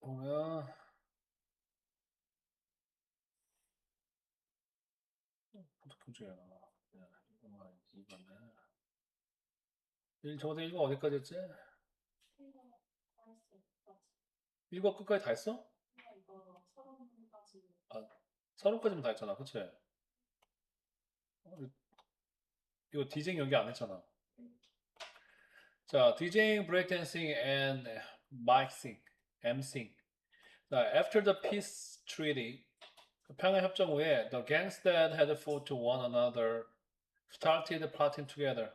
보면 보통주야. 이거만 2번에 저번에 읽어 어디까지 했지? 읽어 끝까지 다 했어? 아, 서론까지만 다 했잖아, 그치? 이거 디제잉 연기 안 했잖아. 자, DJing, breakdancing, and mixing, MCing. 자, after the peace treaty, 평화협정 후에 the gangs that had fought to one another started plotting together.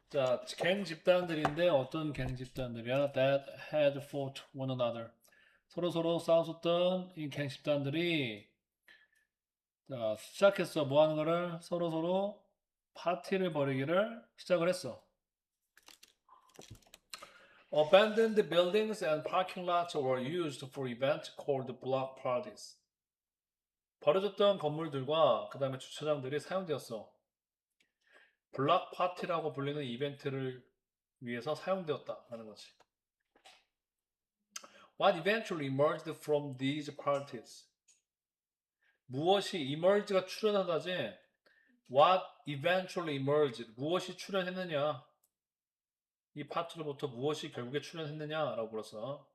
자, 갱 집단들인데 어떤 갱 집단들이야? That had fought one another. 서로 싸웠었던 이 갱 집단들이 자, 시작했어. 뭐 하는 거를? 서로 파티를 벌이기를 시작을 했어. Abandoned buildings and parking lots were used for events called block parties. 버려졌던 건물들과 그 다음에 주차장들이 사용되었어. 블락 파티라고 불리는 이벤트를 위해서 사용되었다라는 거지. What eventually emerged from these parties? 무엇이 emerge가 출현하다지? What eventually emerged? 무엇이 출현했느냐? 이 파트로부터 무엇이 결국에 출현했느냐라고 불렀어.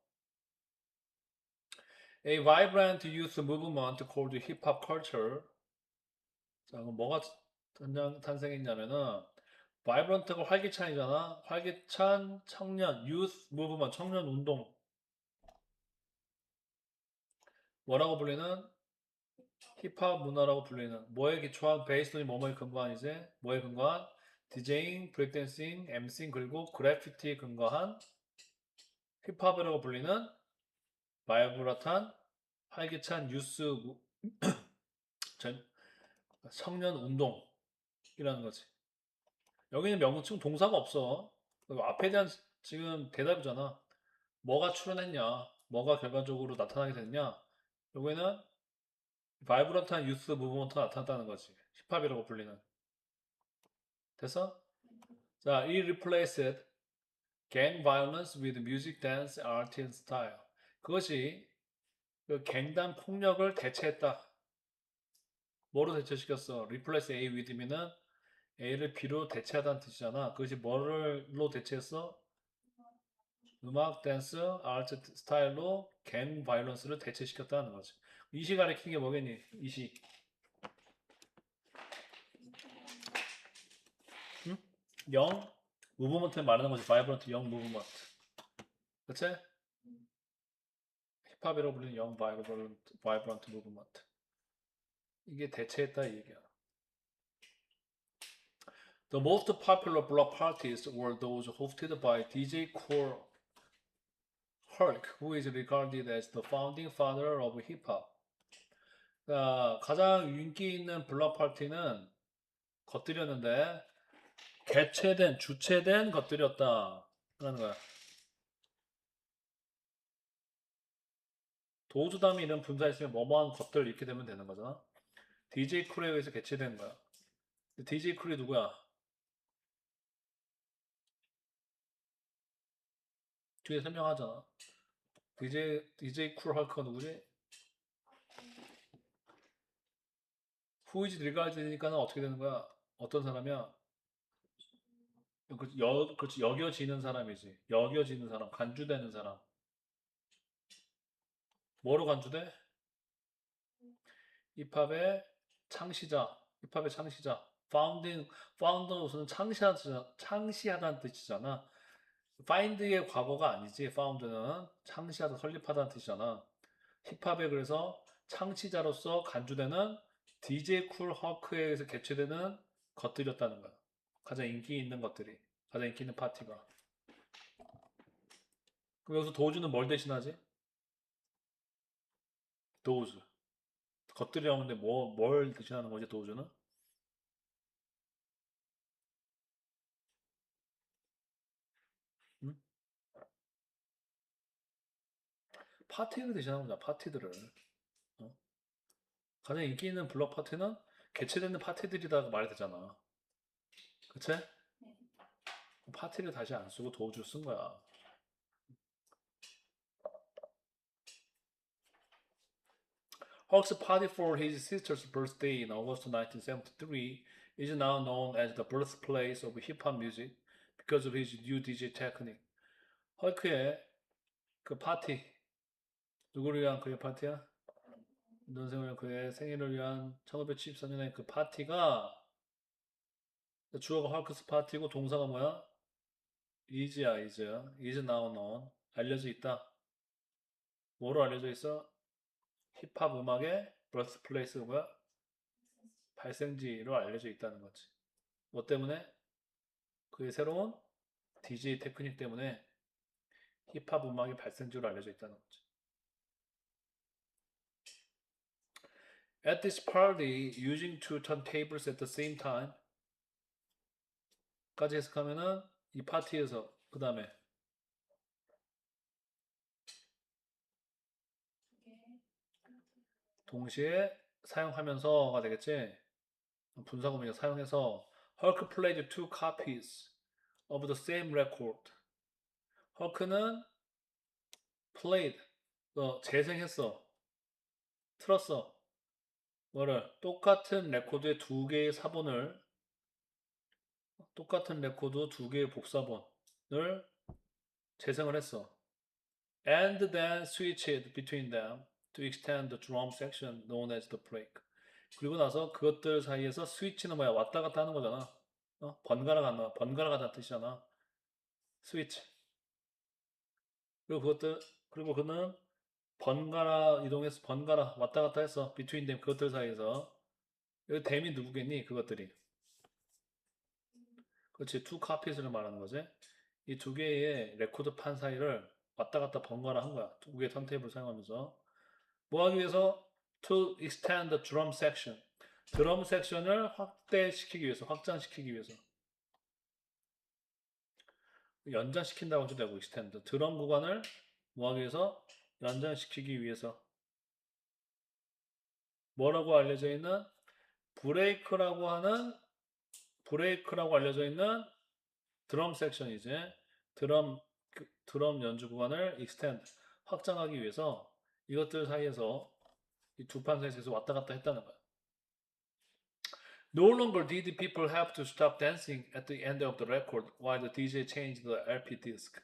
A vibrant youth movement called hip hop culture. 자, 그럼 뭐가 탄생했냐면은 vibrant가 활기찬이잖아. 활기찬 청년, youth movement, 청년 운동. 뭐라고 불리는? 힙합 문화라고 불리는 뭐에 기초한 베이스톤이 뭐뭐에 근거한 이제 뭐에 근거한 디제잉, 브레이크댄싱, MCing 그리고 그래피티에 근거한 힙합이라고 불리는 바이브라탄 활기찬 뉴스 청년 운동이라는 거지. 여기는 명칭 동사가 없어. 앞에 대한 지금 대답이잖아. 뭐가 출현했냐, 뭐가 결과적으로 나타나게 됐냐. 여기는 바이브런트한 유스 무브먼트가 나타났다는 거지. 힙합이라고 불리는. 됐어? 자, it replaced gang violence with music, dance, art and style. 그것이 그 갱단 폭력을 대체했다. 뭐로 대체시켰어? replace A with B는 A를 B로 대체하다는 뜻이잖아. 그것이 뭐를로 대체했어? 음악, 댄스, 아트 스타일로 갱 바이런스를 대체시켰다는 거지. 이시 가리키는 게 뭐겠니? 이시. 응? 영 무브먼트 말하는 거지. 바이브런트 영 무브먼트. 그치? 힙합이라고 불리는 영 바이브런트 무브먼트. 이게 대체했다 이 얘기야. The most popular block parties were those hosted by DJ Kool Herc, who is regarded as the founding father of hip hop. 그러니까 가장 인기 있는 블록 파티는 것들이었는데 주체된 것들이었다. 라는 거야. 도주 다음에 이런 분사 있으면 뭐뭐한 것들 이렇게 되면 되는 거잖아. DJ 쿨에 의해서 개최된 거야. DJ 쿨이 누구야? 뒤에 설명하잖아. DJ 쿨 헐크가 누구지? 후이지 들가지니까는 어떻게 되는 거야? 어떤 사람이야? 그렇지, 여겨지는 사람이지. 여겨지는 사람, 간주되는 사람. 뭐로 간주돼? 힙합의 힙합의 창시자. 파운드는 창시하다는 뜻이잖아. find의 과거가 아니지. found는 창시하다, 설립하다는 뜻이잖아. 힙합의 그래서 창시자로서 간주되는 DJ 쿨 허크에 의해서 개최되는 것들이었다는 거야. 가장 인기 있는 것들이. 가장 인기 있는 파티가. 그럼 여기서 도주는 뭘 대신하지? 도우즈. 것들이라고 하는데 뭘 대신하는 거지, 도우즈는? 응? 파티를 대신하는 거야, 파티들을. 어? 가장 인기 있는 블록 파티는 개최되는 파티들이다 말이 되잖아. 그치? 파티를 다시 안 쓰고 도우즈를 쓴 거야. Hulk's party for his sister's birthday in August 1973 is now known as the birthplace of hip-hop music because of his new DJ technique. 헐크의 그 파티, 누구를 위한 그의 파티야? 운동생활 그의 생일을 위한 1974년의 그 파티가 주어가 헐크스 파티고 동사가 뭐야? is야. is now known. 알려져 있다. 뭐로 알려져 있어? 힙합 음악의 birthplace가 뭐야? 발생지로 알려져 있다는 거지. 뭐 때문에? 그의 새로운 DJ 테크닉 때문에 힙합 음악의 발생지로 알려져 있다는 거지. At this party, using two turntables at the same time 까지 해석하면은 이 파티에서 그 다음에 동시에 사용하면서가 되겠지. 분사구문이 사용해서 Hulk played two copies of the same record. 헐크는 played, 재생했어, 틀었어. 뭐를? 똑같은 레코드의 두 개의 사본을, 똑같은 레코드 두 개의 복사본을 재생을 했어. And then switched between them to extend the drum section known as the break. 그리고 나서 그것들 사이에서 스위치는 뭐야? 왔다 갔다 하는 거잖아. 번갈아 가는 뜻이잖아. 스위치. 그리고 그는 번갈아 이동해서 번갈아 왔다 갔다 했어. between them 그것들 사이에서. 여기 them이 누구겠니? 그것들이. 그렇지. two copies를 말하는 거지. 이 두 개의 레코드 판 사이를 왔다 갔다 번갈아 한 거야. 두 개의 턴테이블 사용하면서. 뭐 하기 위해서? To extend the drum section. 드럼 섹션을 확대시키기 위해서, 확장시키기 위해서. 연장시킨다고 해도 되고, extend. 드럼 구간을 뭐 하기 위해서? 연장시키기 위해서. 뭐라고 알려져 있는? 브레이크라고 알려져 있는 드럼 섹션이지. 드럼 연주 구간을 extend, 확장하기 위해서 이것들 사이에서 이 두 판 사이에서 왔다 갔다 했다는 거야. No longer did people have to stop dancing at the end of the record while the DJ changed the LP disc.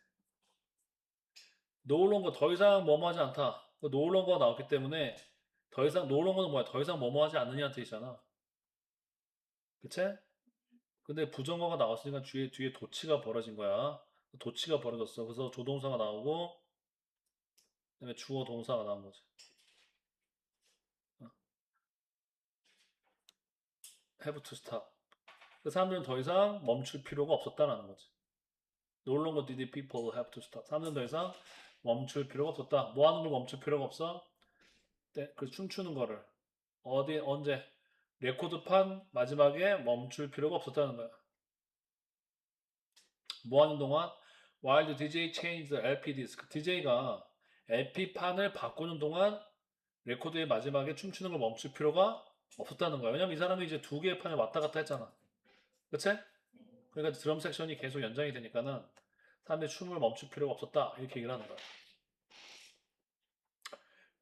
No longer 더 이상 뭐뭐하지 않다. no longer가 나왔기 때문에 더 이상 no longer는 뭐야? 더 이상 뭐뭐하지 않느냐는 뜻이잖아. 그치? 근데 부정어가 나왔으니까 뒤에 도치가 벌어진 거야. 도치가 벌어졌어. 그래서 조동사가 나오고 그다음에 주어 동사가 나온 거지. Have to stop. 그 사람들은 더 이상 멈출 필요가 없었다라는 거지. No longer did people have to stop. 사람들은 더 이상 멈출 필요가 없었다. 뭐 하는 걸 멈출 필요가 없어? 네, 그 춤추는 거를. 언제? 레코드판 마지막에 멈출 필요가 없었다는 거야. 뭐 하는 동안? While the DJ changed the LP disc. DJ가 LP판을 바꾸는 동안 레코드의 마지막에 춤추는 걸 멈출 필요가 없었다는 거야. 왜냐면 이 사람이 이제 두 개의 판을 왔다 갔다 했잖아. 그치? 그러니까 드럼 섹션이 계속 연장이 되니까는 사람들이 춤을 멈출 필요가 없었다. 이렇게 얘기를 하는 거야.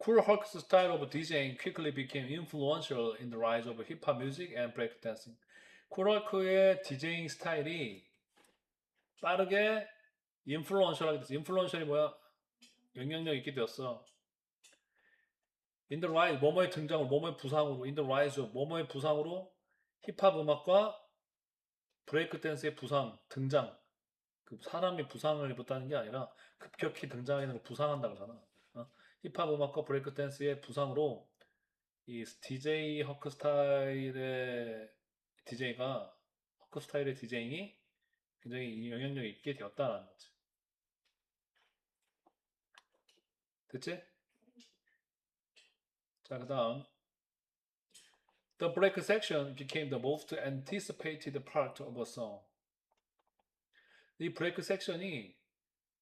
Cool Herc's style of DJing quickly became influential in the rise of hip-hop music and breakdancing. 쿨 헐크의 디제잉 스타일이 빠르게 인플루언셜하게 됐어. 인플루언셜이 뭐야? 영향력 있게 되었어. In the rise, 뭐뭐의 등장으로, 뭐뭐의 부상으로, in the rise of, 뭐뭐의 부상으로 힙합 음악과 브레이크 댄스의 등장. 그 사람이 부상을 입었다는 게 아니라 급격히 등장하는 걸 부상한다 그러잖아. 힙합 음악과 브레이크 댄스의 부상으로 이 DJ 허크 스타일의 DJ가 허크 스타일의 디제잉이 굉장히 영향력 있게 되었다는 거지. 됐지? 자, 그다음 The break section became the most anticipated part of a song. 이 브레이크 섹션이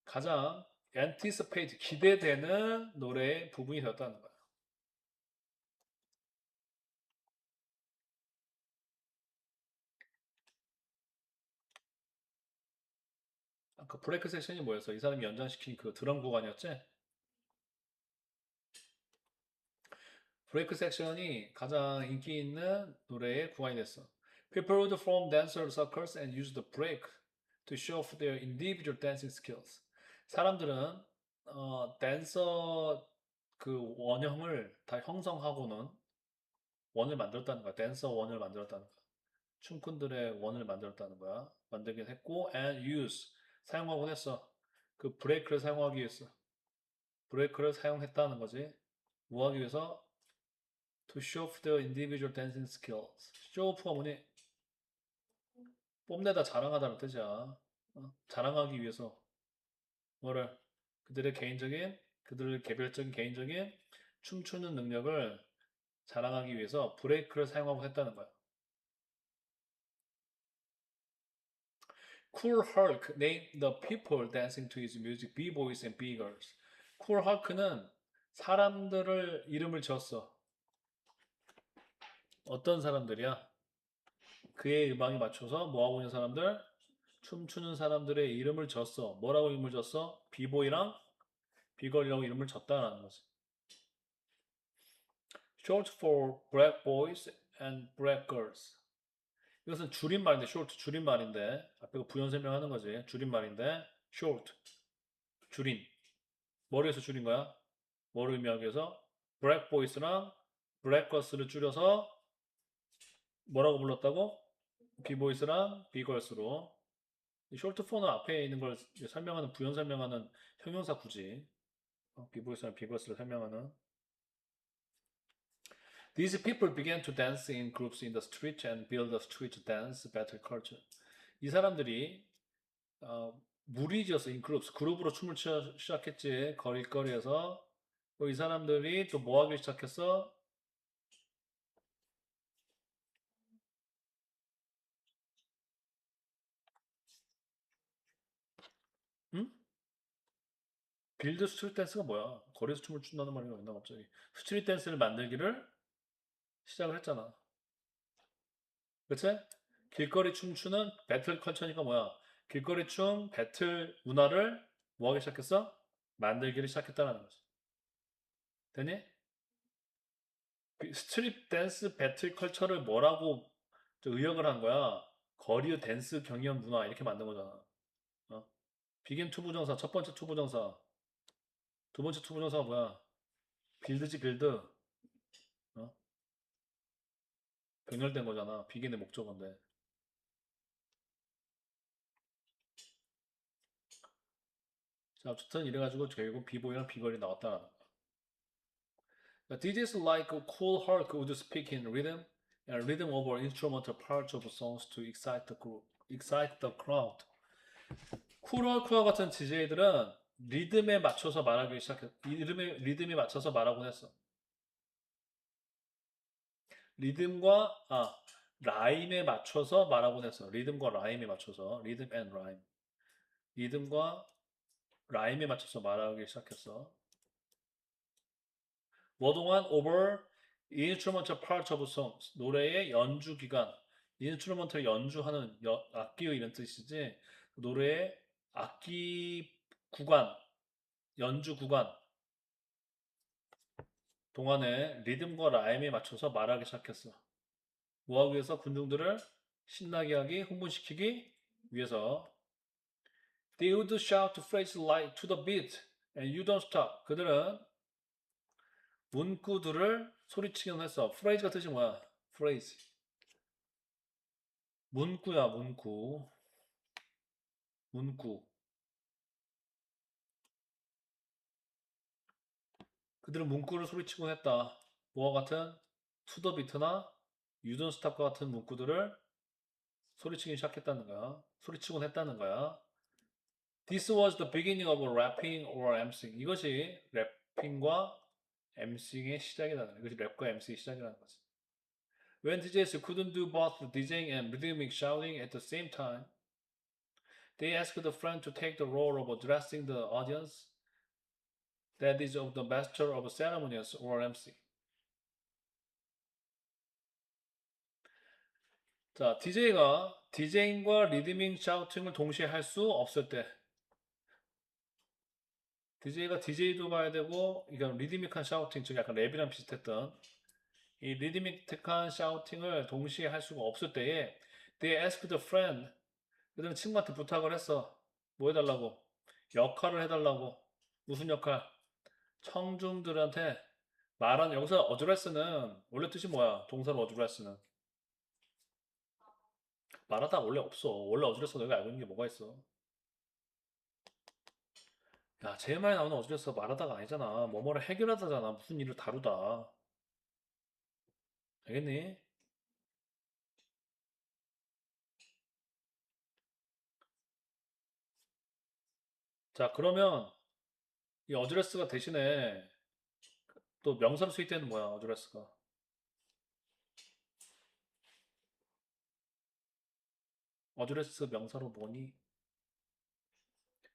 가장 anticipate 기대되는 노래의 부분이 되었다는 거야. 아까 브레이크 섹션이 뭐였어? 이 사람이 연장시킨 그 드럼 구간이었지? 브레이크 섹션이 가장 인기 있는 노래의 구간이 됐어. People would form dancer circles and use the break to show off their individual dancing skills. 사람들은 댄서 그 원형을 다 형성하고는 원을 만들었다는 거야. 댄서 원을 만들었다는 거야. 춤꾼들의 원을 만들었다는 거야. 만들긴 했고 and use 사용하곤 했어. 그 브레이크를 사용하기 위해서. 브레이크를 사용했다는 거지. 뭐 하기 위해서? To show off their individual dancing skills. show off가 뭐니? 뽐내다 자랑하다는 뜻이야. 자랑하기 위해서 뭐를? 그들의 개별적인 개인적인 춤추는 능력을 자랑하기 위해서 브레이크를 사용하고 했다는 거야. Cool Herc named the people dancing to his music B-boys and B-girls. Cool Herc는 사람들을 이름을 지었어. 어떤 사람들이야? 그의 음악에 맞춰서 뭐하고 있는 사람들? 춤추는 사람들의 이름을 졌어. 뭐라고 이름을 졌어? 비보이랑 비걸이라고 이름을 졌다라는 거지. Short for black boys and black girls. 이것은 줄임말인데, short 줄임말인데, 앞에 부연 설명하는 거지. 줄임말인데, short 줄인. 머리에서 줄인 거야. 뭐를 의미하기 위해서? black boys랑 black girls를 줄여서 뭐라고 불렀다고? 비보이스랑 비걸스로. short for는 앞에 있는 걸 설명하는 부연 설명하는 형용사 구지. 비보이스랑 비걸스를 설명하는. These people began to dance in groups in the street and build a street dance battle culture. 이 사람들이 무리지어서 in groups, 그룹으로 춤을 시작했지. 거리거리에서. 이 사람들이 또 뭐 하기 시작했어? 응? 빌드 스트리트 댄스가 뭐야? 거리에서 춤을 춘다는 말이 어딨나 갑자기. 스트리트 댄스를 만들기를 시작을 했잖아. 그치? 길거리 춤추는 배틀 컬처니까 뭐야? 길거리 춤, 배틀 문화를 뭐 하기 시작했어? 만들기를 시작했다는 거지. 되니? 스트릿 댄스 배틀 컬처를 뭐라고 의역을 한 거야? 거리 댄스 경연 문화 이렇게 만든 거잖아. 어? 비긴 투부정사 첫 번째 투부정사 두 번째 투부정사가 뭐야? 빌드지 빌드. 어? 병렬된 거잖아. 비긴의 목적어인데. 자, 어쨌든 이래가지고 결국 비보이랑 비걸이 나왔다라는 거야. DJs like Cool Herc would speak in rhythm and rhythm over instrumental parts of songs to excite the group, excite the crowd. 쿨헐크와 같은 DJ들은 리듬에 맞춰서 말하기 시작했. 리듬에 맞춰서 말하곤 했어. 리듬과 라임에 맞춰서 말하곤 했어. 리듬과 라임에 맞춰서 리듬 앤 라임. 리듬과 라임에 맞춰서 말하기 시작했어. 뭐 동안 over instrumental parts of songs 노래의 연주 기간. 인스트루먼트를 연주하는 악기의 이런 뜻이지. 노래의 악기 구간, 연주 구간 동안에 리듬과 라임에 맞춰서 말하기 시작했어. 뭐 하기 위해서? 군중들을 신나게 하기, 흥분시키기 위해서. They would shout phrases like to the beat and you don't stop. 그들은 문구들을 소리치기는 했어. phrase가 뜻이 뭐야? phrase. 문구야, 문구. 문구. 그들은 문구를 소리치곤 했다. 뭐와 같은? to the beat나 you don't stop과 같은 문구들을 소리치기 시작했다는 거야. 소리치곤 했다는 거야. This was the beginning of rapping or MCing. 이것이 래핑과 MCing의 시작이라는 거야. 이것이 랩과 MC의 시작이라는 거지. When DJs couldn't do both DJing and rhythmic shouting at the same time, they asked the friend to take the role of addressing the audience, that is of the master of ceremonies or MC. 자, DJ가 DJing과 리드밍 샤우팅을 동시에 할 수 없을 때 DJ가 DJ도 봐야 되고 이건 리드미컬 샤우팅 즉 약간 랩이랑 비슷했던 이 리드미틱한 샤우팅을 동시에 할 수가 없을 때에 they asked a friend. 그들은 친구한테 부탁을 했어. 뭐 해달라고? 역할을 해달라고. 무슨 역할? 청중들한테 말하는 여기서 어드레스는 원래 뜻이 뭐야? 동사로 어드레스는 말하다 원래 없어. 원래 어드레스 너희가 알고 있는 게 뭐가 있어? 야, 제일 많이 나오는 어드레스 말하다가 아니잖아. 뭐뭐를 해결하다잖아. 무슨 일을 다루다. 알겠니? 자, 그러면 이 어드레스가 대신에 또 명사로 쓰일 때는 뭐야? 어드레스가 어드레스 명사로 뭐니?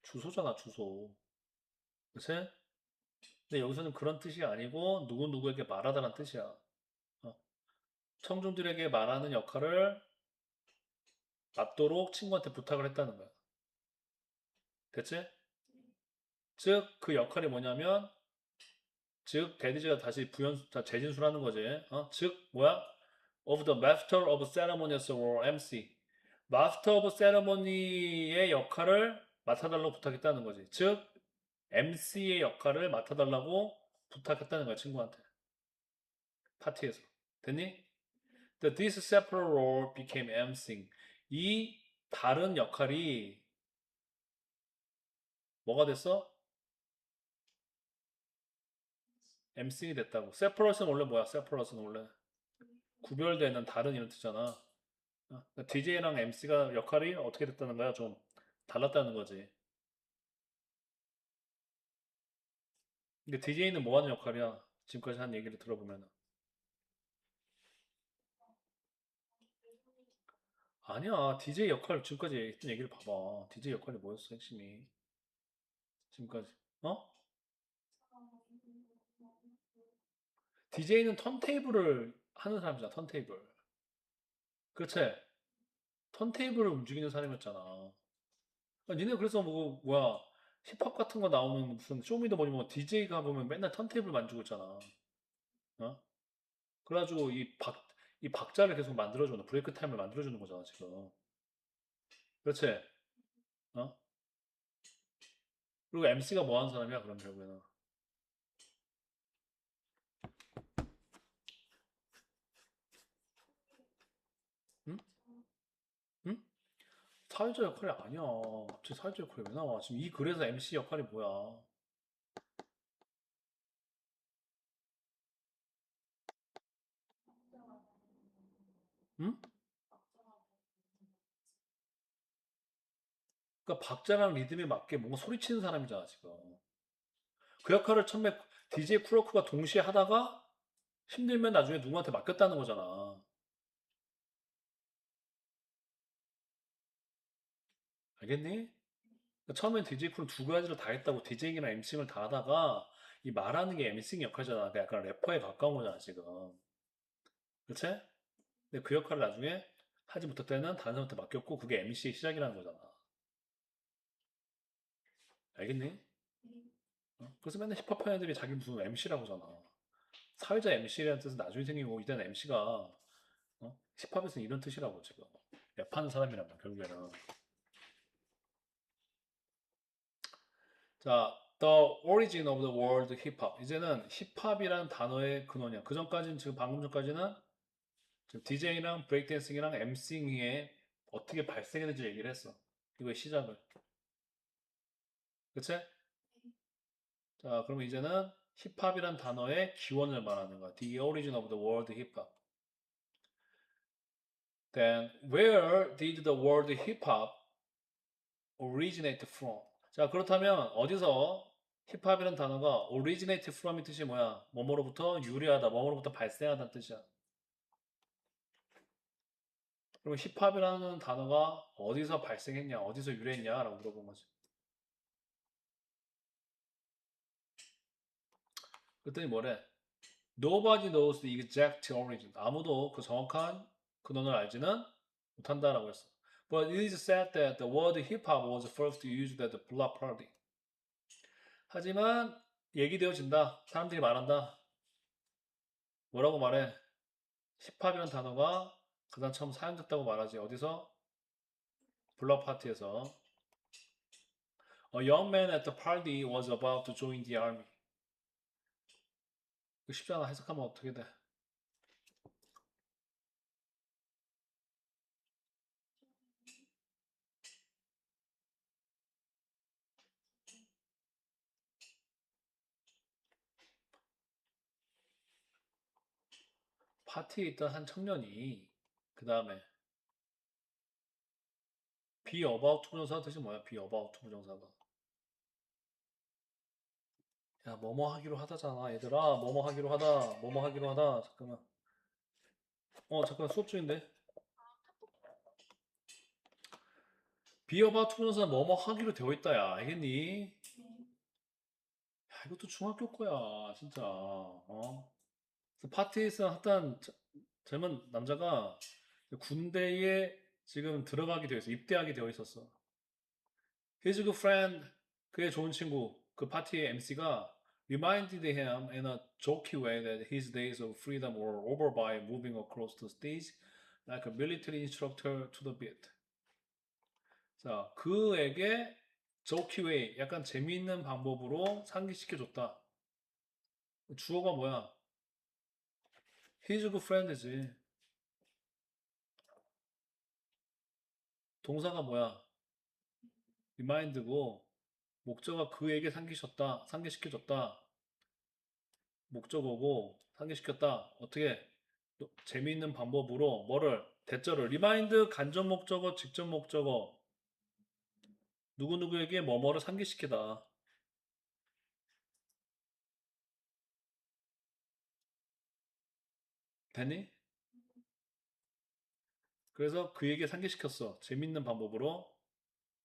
주소잖아, 주소. 그치? 근데 여기서는 그런 뜻이 아니고 누구누구에게 말하다는 뜻이야. 어. 청중들에게 말하는 역할을 맡도록 친구한테 부탁을 했다는 거야. 됐지? 즉, 그 역할이 뭐냐면, 즉, 대디즈가 다시 재진술하는 거지. 즉, 뭐야? Of the Master of Ceremonies or MC. Master of Ceremony의 역할을 맡아달라고 부탁했다는 거지. 즉, MC의 역할을 맡아달라고 부탁했다는 거야, 친구한테. 파티에서. 됐니? This separate role became emceeing. 이 다른 역할이 뭐가 됐어? emceeing이 됐다고. separate는 원래 뭐야? separate는 원래 구별되는 다른 이런 뜻이잖아. DJ랑 MC가 역할이 어떻게 됐다는 거야? 좀 달랐다는 거지. 근데 DJ는 뭐 하는 역할이야? 지금까지 한 얘기를 들어보면. 아니야. DJ 역할 지금까지 했던 얘기를 봐봐. DJ 역할이 뭐였어? 핵심이. 지금까지. 어? DJ는 턴테이블을 하는 사람이잖아. 턴테이블. 그렇지? 턴테이블을 움직이는 사람이었잖아. 니네 그래서 뭐야 힙합 같은 거 나오는 무슨 쇼미더머니 뭐 DJ가 보면 맨날 턴테이블 만지고 있잖아. 어? 그래가지고 이 박자를 계속 만들어주는 브레이크 타임을 만들어주는 거잖아 지금. 그렇지? 어? 그리고 MC가 뭐 하는 사람이야 그럼 결국에는. 응? 응? 사회자 역할이 아니야. 갑자기 사회자 역할이 왜 나와? 지금 이 글에서 MC 역할이 뭐야? 응? 그러니까 박자랑 리듬에 맞게 뭔가 소리치는 사람이잖아 지금. 그 역할을 처음에 DJ 쿠로크가 동시에 하다가 힘들면 나중에 누구한테 맡겼다는 거잖아. 알겠니? 그러니까 처음엔 DJ 쿨은 두 가지를 다 했다고 DJing이랑 MCing을 다 하다가 이 말하는 게 MCing 역할이잖아. 그러니까 약간 래퍼에 가까운 거잖아 지금. 그치? 근데 그 역할을 나중에 하지 못할 때는 다른 사람한테 맡겼고 그게 MC의 시작이라는 거잖아. 알겠니? 그래서 맨날 힙합 하는 애들이 자기 무슨 MC라고 하잖아. 사회자 MC라는 뜻은 나중에 생기고 이때는 MC가 힙합에서는 이런 뜻이라고 지금. 랩하는 사람이란 말이야 결국에는. 자, The origin of the word hip hop. 이제는 힙합이라는 단어의 근원이야. 그 전까지는 지금 방금 전까지는 지금 DJ랑 브레이크댄싱이랑 MCing에 어떻게 발생했는지 얘기를 했어. 이거의 시작을. 그치? 자, 그러면 이제는 힙합이란 단어의 기원을 말하는 거야. The origin of the word hip hop. Then, where did the word hip hop originate from? 자, 그렇다면 어디서 힙합이라는 단어가 originate from이 뜻이 뭐야? 뭐뭐로부터 유래하다, 뭐뭐로부터 발생하다는 뜻이야. 그럼 힙합이라는 단어가 어디서 발생했냐, 어디서 유래했냐라고 물어본 거지. 그랬더니 뭐래? Nobody knows the exact origin. 아무도 그 정확한 근원을 알지는 못한다라고 했어. But it is said that the word hip hop was first used at the block party. 하지만 얘기되어진다. 사람들이 말한다. 뭐라고 말해? 힙합이라는 단어가 가장 처음 사용됐다고 말하지. 어디서? 블럭 파티에서. A young man at the party was about to join the army. 이거 쉽잖아. 해석하면 어떻게 돼? 파티에 있던 한 청년이 그 다음에 be about 부정사 뜻이 뭐야? be about 부정사가. 야, 뭐뭐 하기로 하다잖아, 얘들아. 뭐뭐 하기로 하다. 뭐뭐 하기로 하다. 잠깐만. 잠깐 수업 중인데. be about 부정사 뭐뭐 하기로 되어 있다, 야. 알겠니? 야, 이것도 중학교 거야, 진짜. 그래서 파티에서 했던 젊은 남자가 군대에 지금 들어가게 되어 있어. 입대하게 되어 있었어. His good friend, 그의 좋은 친구, 그 파티의 MC가 reminded him in a jokey way that his days of freedom were over by moving across the stage like a military instructor to the beat. 자, 그에게 jokey way, 약간 재미있는 방법으로 상기시켜줬다. 주어가 뭐야? His good friend이지. 동사가 뭐야? remind고 목적어가 그에게 상기시켜줬다. 목적어고 상기시켰다. 어떻게? 재미있는 방법으로 뭐를? 대절을 리마인드 간접 목적어, 직접 목적어 누구누구에게 뭐뭐를 상기시키다. 되니? 그래서 그에게 상기시켰어. 재밌는 방법으로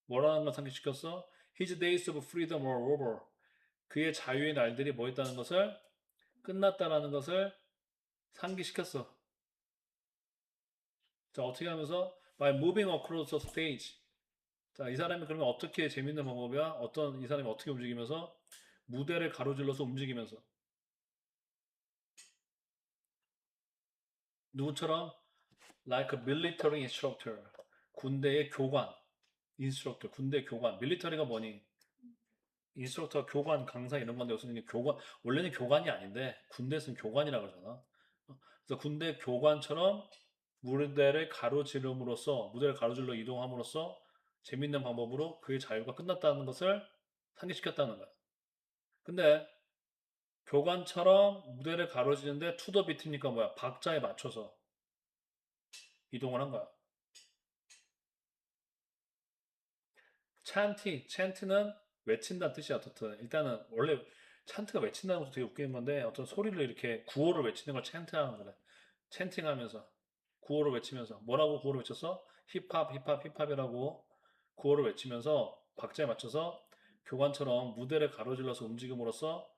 뭐라는 걸 상기시켰어? His days of freedom were over. 그의 자유의 날들이 뭐 있다는 것을 끝났다라는 것을 상기시켰어. 자, 어떻게 하면서? By moving across the stage. 자, 이 사람이 그러면 어떻게 재밌는 방법이야? 이 사람이 어떻게 움직이면서? 무대를 가로질러서 움직이면서. 누구처럼? Like a military instructor. 군대의 교관. 인스트럭터, 군대 교관. 밀리터리가 뭐니? 인스트럭터, 교관, 강사 이런 건데 무슨 교관, 원래는 교관이 아닌데 군대에서는 교관이라고 그러잖아. 그래서 군대 교관처럼 무대를 가로질러 이동함으로써 재밌는 방법으로 그의 자유가 끝났다는 것을 상기시켰다는 거야. 근데 교관처럼 무대를 가로지르는데 투더 비트니까 뭐야? 박자에 맞춰서 이동을 한 거야. 찬트는 외친다는 뜻이야. 어떻든 일단은 원래 찬트가 외친다는 것도 되게 웃기는 건데 어떤 소리를 이렇게 구호를 외치는 걸 찬트하는 거래. 찬팅하면서 구호를 외치면서 뭐라고 구호를 외쳤어? 힙합이라고 구호를 외치면서 박자에 맞춰서 교관처럼 무대를 가로질러서 움직임으로써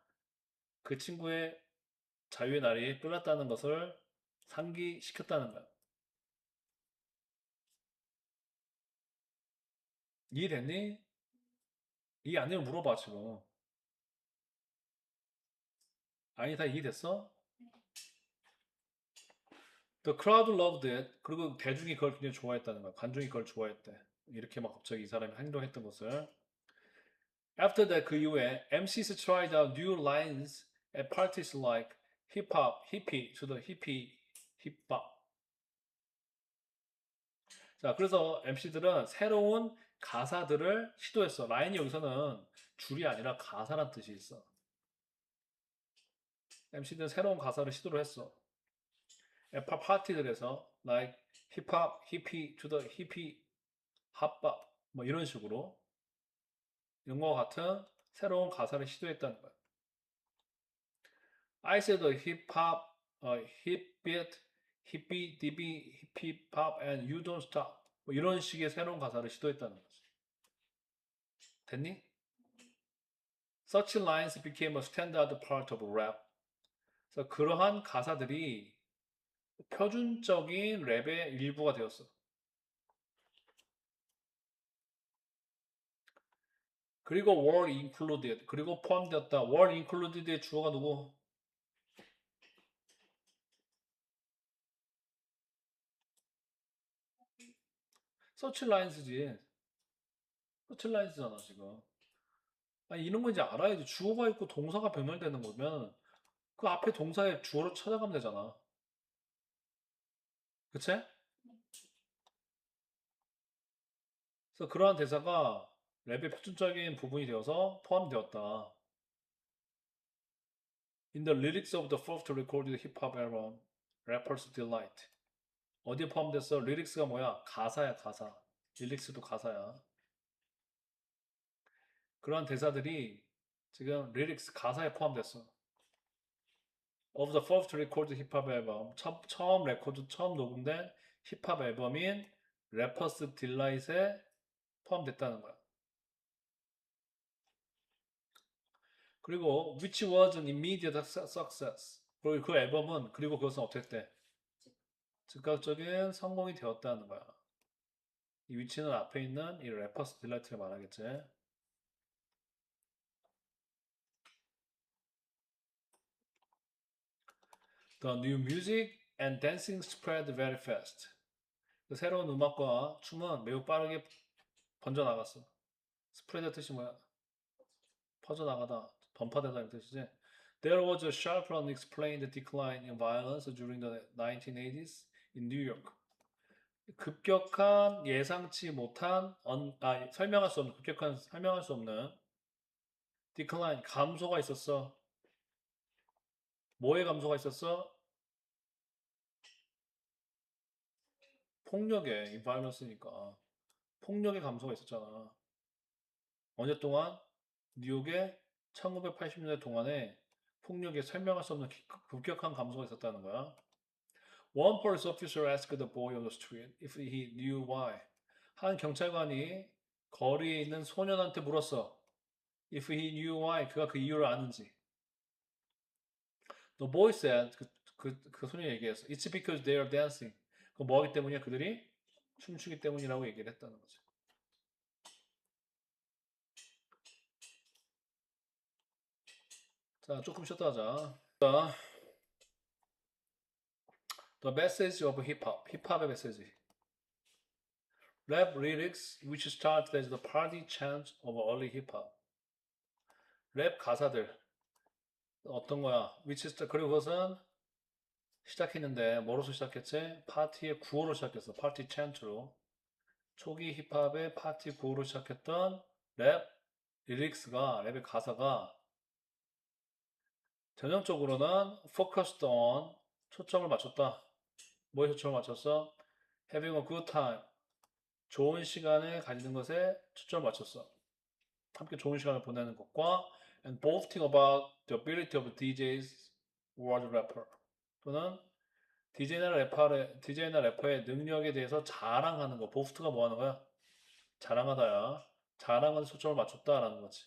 그 친구의 자유의 날이 끝났다는 것을 상기시켰다는 거야. 이해됐니? 이해 안 되면 물어봐 지금. 아니 다 이해됐어? The crowd loved it. 그리고 대중이 그걸 굉장히 좋아했다는 거야. 관중이 그걸 좋아했대. 이렇게 막 갑자기 이 사람이 행동했던 것을. After that 그 이후에 MCs tried out new lines at parties like hip hop, hippie to the hippie, hip hop. 자, 그래서 MC들은 새로운 가사들을 시도했어. 라인이 여기서는 줄이 아니라 가사란 뜻이 있어. MC들은 새로운 가사를 시도를 했어. 파티들에서 like hip hop, hippie to the hippie, hop hop 뭐 이런 식으로 이런 거 같은 새로운 가사를 시도했다는 거야. I said a hip hop, hip beat, hippie, dippy, hip hop, and you don't stop. 뭐 이런 식의 새로운 가사를 시도했다는 거지. 됐니? Such lines became a standard part of rap. 그래서 그러한 가사들이 표준적인 랩의 일부가 되었어. 그리고 were included. 그리고 포함되었다. were included의 주어가 누구? 서치 라인스지. 서치 라인스잖아 지금. 아니 이런 거 이제 알아야지. 주어가 있고 동사가 병렬되는 거면 그 앞에 동사의 주어를 찾아가면 되잖아. 그치? 그래서 그러한 대사가 랩의 표준적인 부분이 되어서 포함되었다. In the lyrics of the first recorded hip-hop album, Rapper's Delight. 어디에 포함됐어? 리릭스가 뭐야? 가사야, 가사. 리릭스도 가사야. 그러한 대사들이 지금 리릭스 가사에 포함됐어. Of the first recorded hip-hop album, 처음 레코드, 처음 녹음된 힙합 앨범인 Rapper's Delight에 포함됐다는 거야. 그리고 which was an immediate success. 그리고 그 앨범은 그리고 그것은 어떻게 돼? 즉각적인 성공이 되었다는 거야. 이 위치는 앞에 있는 이 래퍼스 딜라이트를 말하겠지. The new music and dancing spread very fast. 그 새로운 음악과 춤은 매우 빠르게 번져나갔어. 스프레드 뜻이 뭐야? 퍼져나가다, 번파되다 이 뜻이지. There was a sharp and unexplained decline in violence during the 1980s in New York. 급격한 예상치 못한 설명할 수 없는 급격한 설명할 수 없는 decline 감소가 있었어. 뭐의 감소가 있었어? 폭력의 violence니까 폭력의 감소가 있었잖아. 언제 동안? 뉴욕의 1980년대 동안에 폭력에 설명할 수 없는 급격한 감소가 있었다는 거야. One police officer asked the boy on the street if he knew why. 한 경찰관이 거리에 있는 소년한테 물었어. If he knew why, 그가 그 이유를 아는지. The boy said, 그 소년이 얘기했어. It's because they are dancing. 그 뭐하기 때문이야? 그들이 춤추기 때문이라고 얘기를 했다는 거지. 자, 조금 쉬었다 하자. 자, The message of hip-hop. 힙합의 메시지. Rap lyrics which started as the party chants of early hip-hop. 랩 가사들. 어떤 거야? which start, 그리고 그것은 시작했는데 뭐로서 시작했지? 파티의 구호로 시작했어. 파티 찬트로. 초기 힙합의 파티 구호로 시작했던 랩 리릭스가 랩의 가사가 전형적으로는 focused on 초점을 맞췄다. 뭐에 초점을 맞췄어? having a good time. 좋은 시간을 가지는 것에 초점을 맞췄어. 함께 좋은 시간을 보내는 것과 and boasting about the ability of DJs or the rapper. 또는 DJ나 래퍼의 능력에 대해서 자랑하는 거. 보스트가 뭐 하는 거야? 자랑하다야. 자랑은 초점을 맞췄다라는 거지.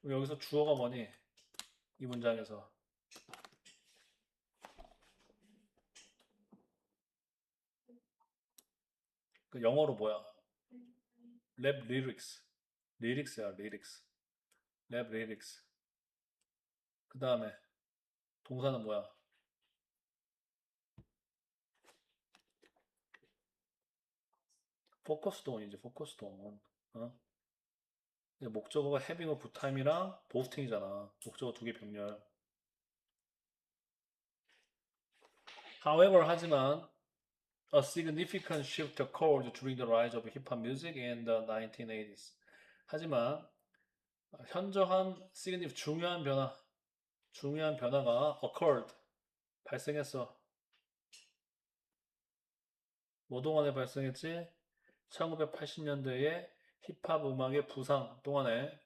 그럼 여기서 주어가 뭐니? 이 문장에서. 그 영어로 뭐야? 랩 리릭스. 리릭스야, 리릭스. 랩 리릭스. 그 다음에 동사는 뭐야? 포커스드 온이지, 포커스드 온. 어? 목적어가 having a good time이랑 boasting이잖아. 목적어 두 개 병렬. However, 하지만 a significant shift occurred during the rise of hip-hop music in the 1980s. 하지만 현저한 중요한 변화가 occurred, 발생했어. 뭐 동안에 발생했지? 1980년대의 힙합 음악의 부상 동안에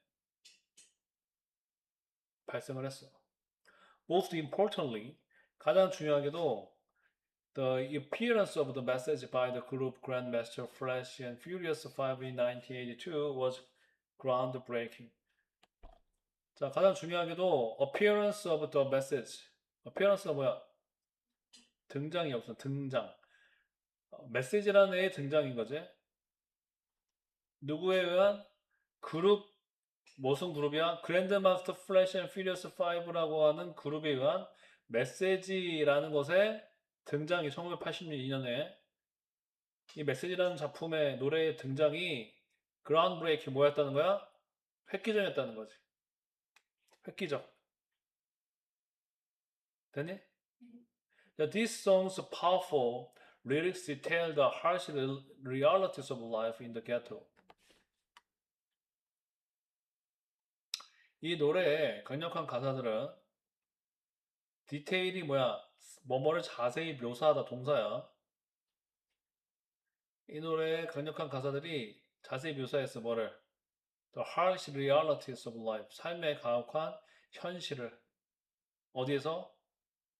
발생을 했어. Most importantly, 가장 중요하게도 the appearance of the message by the group Grandmaster Flash and Furious 5 in 1982 was groundbreaking. 자, 가장 중요하게도 appearance of the message. appearance가 뭐야? 등장이 없어. 등장. 메시지라는 애의 등장인 거지. 누구에 의한? 그룹, 무슨 그룹이야? 그랜드마스터 플래시 앤 퓨리어스 5라고 하는 그룹에 의한 메시지라는 것의 등장이 1982년에 이 메시지라는 작품의 노래의 등장이 그라운드 브레이크 뭐였다는 거야? 획기적이었다는 거지. 획기적. 됐니? That these songs' powerful lyrics detail the harsh realities of life in the ghetto. 이 노래의 강력한 가사들은 디테일이 뭐야? 뭐뭐를 자세히 묘사하다 동사야. 이 노래의 강력한 가사들이 자세히 묘사했어 뭐를? The harsh realities of life. 삶의 가혹한 현실을. 어디에서?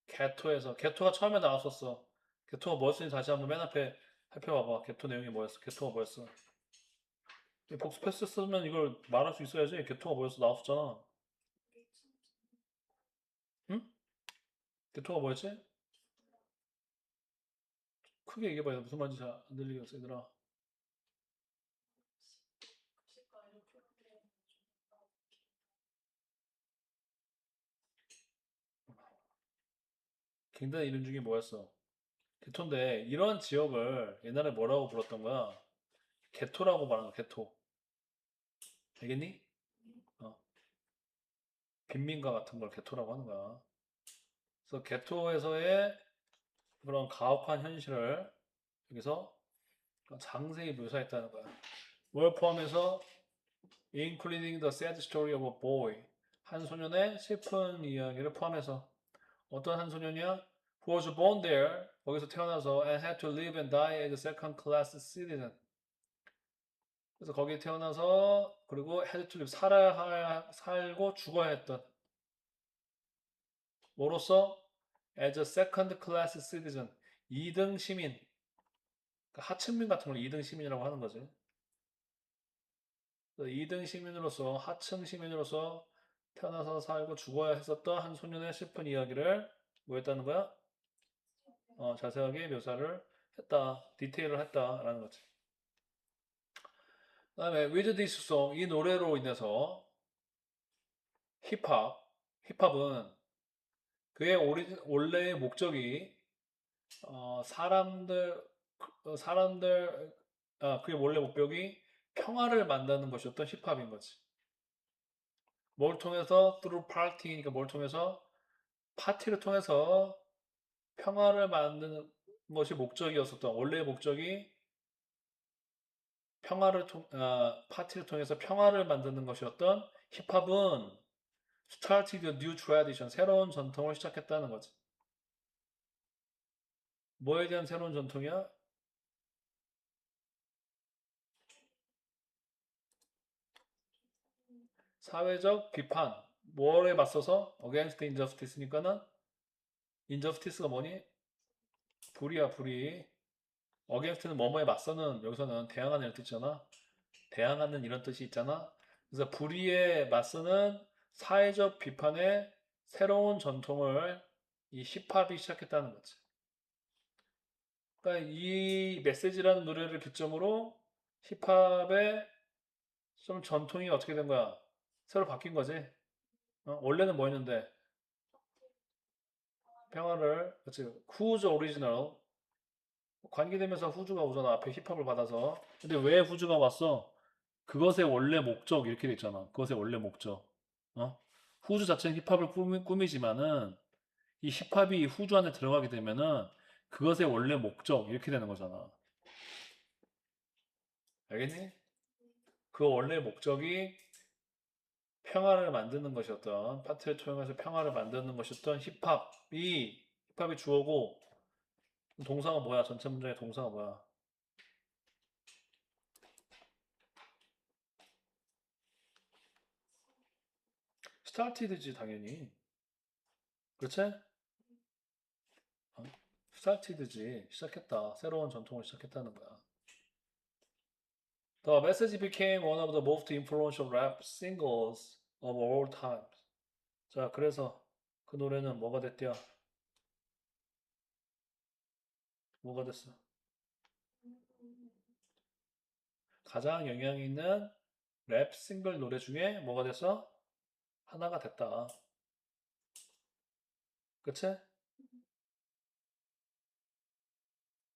게토에서. 게토가 처음에 나왔었어. 게토가 뭐였는지 다시 한번 맨 앞에 살펴봐봐. 게토 내용이 뭐였어? 게토가 뭐였어? 복습했을 쓰면 이걸 말할 수 있어야지. 게토가 뭐였어? 나왔었잖아. 응? 게토가 뭐였지? 크게 얘기해봐요. 무슨 말인지 잘 안 들리겠어, 얘들아. 굉장히 이름 중에 뭐였어? 게토인데 이런 지역을 옛날에 뭐라고 불렀던 거야? 게토라고 말하는 거야, 게토. 알겠니? 어, 빈민가 같은 걸 게토라고 하는 거야. 그래서 게토에서의 그런 가혹한 현실을 여기서 장세히 묘사했다는 거야. 뭘 포함해서 including the sad story of a boy. 한 소년의 슬픈 이야기를 포함해서 어떤 한 소년이야? Who was born there. 거기서 태어나서 and had to live and die as a second class citizen. 그래서 거기에 태어나서 그리고 had to live 살고 죽어야 했던 뭐로서 as a second class citizen 2등 시민 그러니까 하층민 같은 걸 2등 시민이라고 하는 거지. 2등 시민으로서 하층 시민으로서 태어나서 살고 죽어야 했었던 한 소년의 슬픈 이야기를 뭐 했다는 거야? 자세하게 묘사를 했다. 디테일을 했다라는 거지. 그 다음에 with this song 이 노래로 인해서 힙합 힙합은 그의 원래의 목적이 사람들 사람들 그의 원래 목적이 평화를 만드는 것이었던 힙합인 거지. 뭘 통해서 through party니까 뭘 통해서 파티를 통해서 평화를 만드는 것이 목적이었었던 원래의 목적이 파티를 통해서 평화를 만드는 것이었던 힙합은 started a new tradition 새로운 전통을 시작했다는 거지. 뭐에 대한 새로운 전통이야? 사회적 비판. 뭐에 맞서서? against injustice니까는 injustice가 뭐니? 불이야, 불이. against는 뭐뭐에 맞서는 여기서는 대항하는 이런 뜻이잖아. 대항하는 이런 뜻이 있잖아. 그래서 불의에 맞서는 사회적 비판의 새로운 전통을 이 힙합이 시작했다는 거지. 그러니까 이 메시지라는 노래를 기점으로 힙합의 좀 전통이 어떻게 된 거야? 새로 바뀐 거지. 원래는 뭐였는데 평화를 그치 후즈 오리지널 관계되면서 후즈가 오잖아 앞에 힙합을 받아서 근데 왜 후즈가 왔어? 그것의 원래 목적 이렇게 돼 있잖아. 그것의 원래 목적. 어? 후주 자체는 힙합을 꾸미지만은 이 힙합이 후주 안에 들어가게 되면은 그것의 원래 목적 이렇게 되는 거잖아. 알겠니? 그 원래 목적이 평화를 만드는 것이었던 파트를 통해서 평화를 만드는 것이었던 힙합이 주어고 동사가 뭐야? 전체 문장의 동사가 뭐야? started지 당연히. 그렇지? 어? started지 시작했다. 새로운 전통을 시작했다는 거야. The message became one of the most influential rap singles of all times. 자, 그래서 그 노래는 뭐가 됐대요? 뭐가 됐어? 가장 영향 있는 랩 싱글 노래 중에 뭐가 됐어? 하나가 됐다. 그치?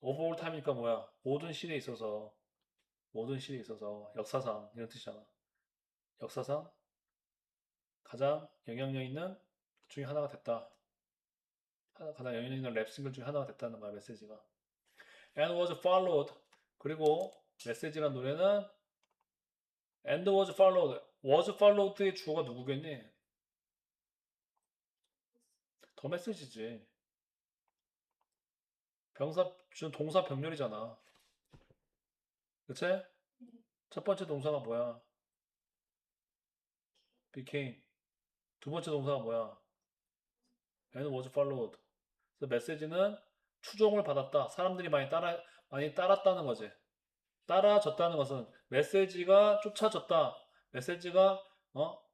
of all time이니까 뭐야? 모든 시대에 있어서, 모든 시대에 있어서, 역사상, 이런 뜻이잖아. 역사상 가장 영향력 있는 중에 하나가 됐다. 가장 영향력 있는 랩 싱글 중에 하나가 됐다는 거야, 메시지가. And was followed. 그리고 메시지란 노래는 and was followed. was followed의 주어가 누구겠니? 더 메시지지. 병사, 지금 동사 병렬이잖아. 그치? 첫 번째 동사가 뭐야? became. 두 번째 동사가 뭐야? and was followed. 그래서 메시지는 추종을 받았다. 사람들이 많이 따랐다는 거지. 따라졌다는 것은 메시지가 쫓아졌다. 메시지가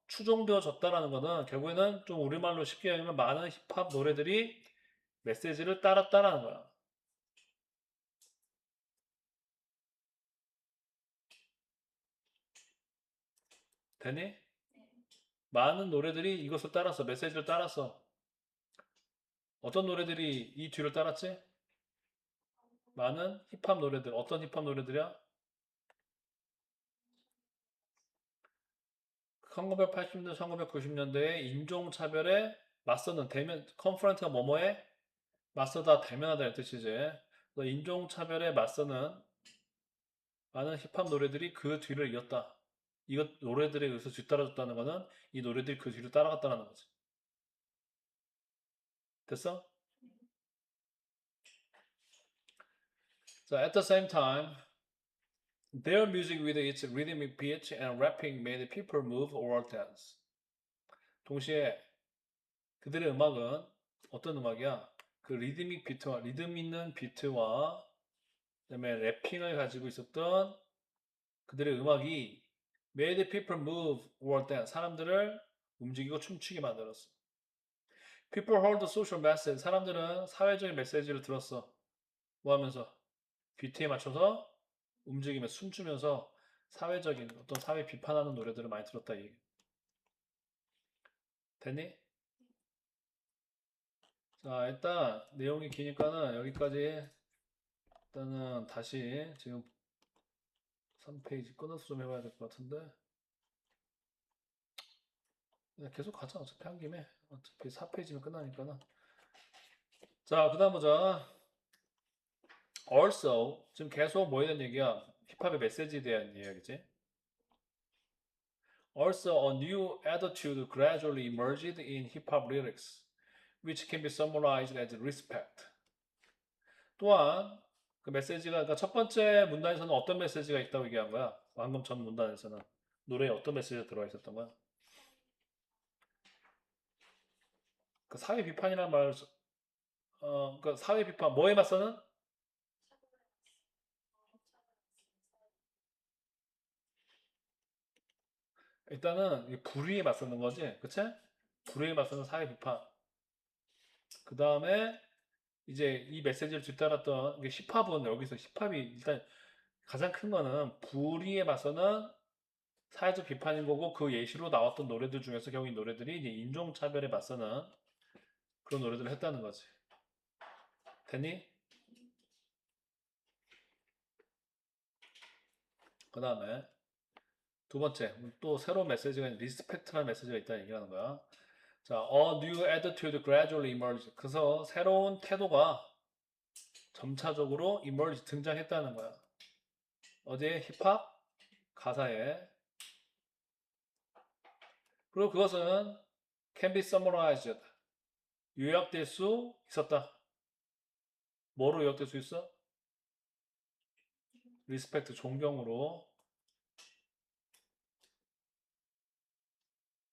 추종되어졌다라는 것은 결국에는 좀 우리말로 쉽게 얘기하면 많은 힙합 노래들이 메시지를 따랐다라는 거야. 되니? 많은 노래들이 이것을 따랐어. 메시지를 따랐어. 어떤 노래들이 이 뒤를 따랐지? 많은 힙합 노래들. 어떤 힙합 노래들이야? 1980년대, 1990년대에 인종차별에 맞서는 대면, 컨퍼런트가 뭐뭐해? 맞서다, 대면하다 이런 뜻이지. 그래서 인종차별에 맞서는 많은 힙합 노래들이 그 뒤를 이었다. 이것 노래들에 의해서 뒤따라줬다는 거는 이 노래들이 그 뒤를 따라갔다는 거지. 됐어? 자, at the same time, their music with its rhythmic beat and rapping made people move or dance. 동시에 그들의 음악은 어떤 음악이야? 그 리드믹 비트와 리듬 있는 비트와 그다음에 래핑을 가지고 있었던 그들의 음악이 made people move or dance. 사람들을 움직이고 춤추게 만들었어. People heard the social message. 사람들은 사회적인 메시지를 들었어. 뭐 하면서? 비트에 맞춰서 움직이며 춤추면서 사회적인 어떤 사회 비판하는 노래들을 많이 들었다. 이 됐니? 자, 일단 내용이 기니까는 여기까지 일단은 다시 지금 3페이지 끊어서 좀 해봐야 될 것 같은데 그냥 계속 가자. 어차피 한 김에 어차피 4페이지면 끝나니까는 자, 그 다음 보자. Also 지금 계속 뭐에 대한 얘기야? 힙합의 메시지에 대한 이야기지. Also, a new attitude gradually emerged in hip-hop lyrics, which can be summarized as respect. 또한 그 메시지가 그러니까 첫 번째 문단에서는 어떤 메시지가 있다고 얘기한 거야? 방금 전 문단에서는 노래에 어떤 메시지가 들어가 있었던 거야? 그 사회 비판이라는 말, 그 사회 비판 뭐에 맞서는? 일단은 불의에 맞서는 거지, 그치? 불의에 맞서는 사회 비판. 그 다음에 이제 이 메시지를 뒤따랐던 힙합은 여기서 힙합이 일단 가장 큰 거는 불의에 맞서는 사회적 비판인 거고 그 예시로 나왔던 노래들 중에서 경우 이 노래들이 이제 인종차별에 맞서는 그런 노래들을 했다는 거지. 됐니? 그 다음에 두 번째 또 새로운 메시지가 리스펙트라는 메시지가 있다는 얘기하는 거야. 자, a new attitude gradually emerged. 그래서 새로운 태도가 점차적으로 emerge 등장했다는 거야. 어디에 힙합 가사에. 그리고 그것은 can be summarized. 요약될 수 있었다. 뭐로 요약될 수 있어? 리스펙트 존경으로.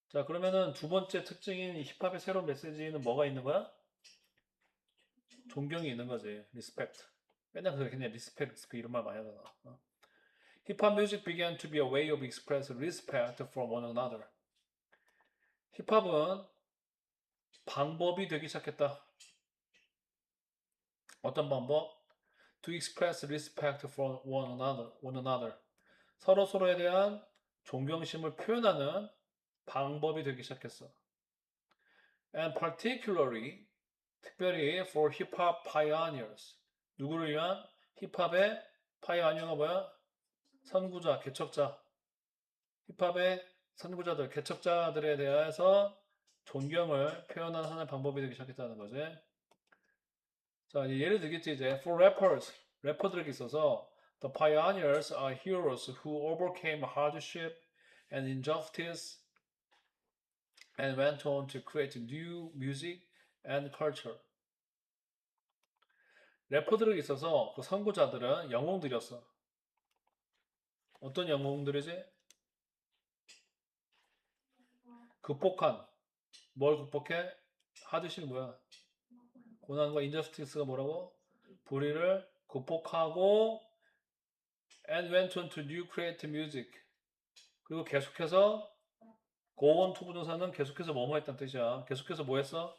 자, 그러면은 두 번째 특징인 이 힙합의 새로운 메시지는 뭐가 있는 거야? 존경이 있는 거지. 리스펙트. 맨날 그냥 리스펙트 이런 말 많이 하잖아. 힙합 music began to be a way of expressing respect for one another. 힙합은 방법이 되기 시작했다. 어떤 방법? To express respect for one another. 서로 서로에 대한 존경심을 표현하는 방법이 되기 시작했어. And particularly, 특별히 for hip hop pioneers. 누구를 위한? 힙합의 파이오니어가 뭐야? 선구자, 개척자. 힙합의 선구자들, 개척자들에 대해서 존경을 표현하는 하나의 방법이 되기 시작했다는 거지. 자, 예를 들겠지, 이제. For rappers, 래퍼들에게 있어서 The pioneers are heroes who overcame hardship and injustice and went on to create new music and culture. 래퍼들에게 있어서 그 선구자들은 영웅들이었어. 어떤 영웅들이지? 극복한. 뭘 극복해? 하드식 뭐야? 고난과 인저스티스가 뭐라고? 불의를 극복하고 and went on to new creative music. 그리고 계속해서 go on to 부동사는 계속해서 뭐뭐 했다는 뜻이야. 계속해서 뭐 했어?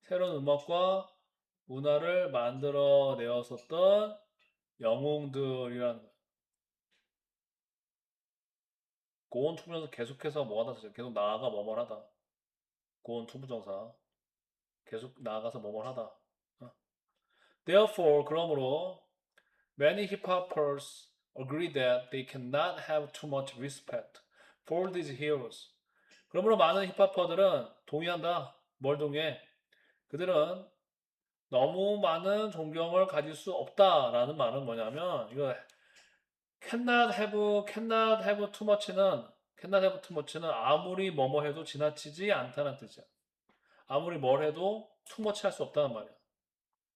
새로운 음악과 문화를 만들어 내었었던 영웅들이라는 거야. go on to 부동사 계속해서 뭐 하다 뜻이야. 계속 나아가 뭐뭐 하다. go on to 부정사. 계속 나아가서 뭐뭐 하다. 어? Therefore, 그러므로 many hip-hoppers agree that they cannot have too much respect for these heroes. 그러므로 많은 힙합퍼들은 동의한다. 뭘 동의해? 그들은 너무 많은 존경을 가질 수 없다라는 말은 뭐냐면 이거 cannot have too much는 아무리 뭐뭐 해도 지나치지 않다는 뜻이야. 아무리 뭘 해도 too much 할 수 없다는 말이야.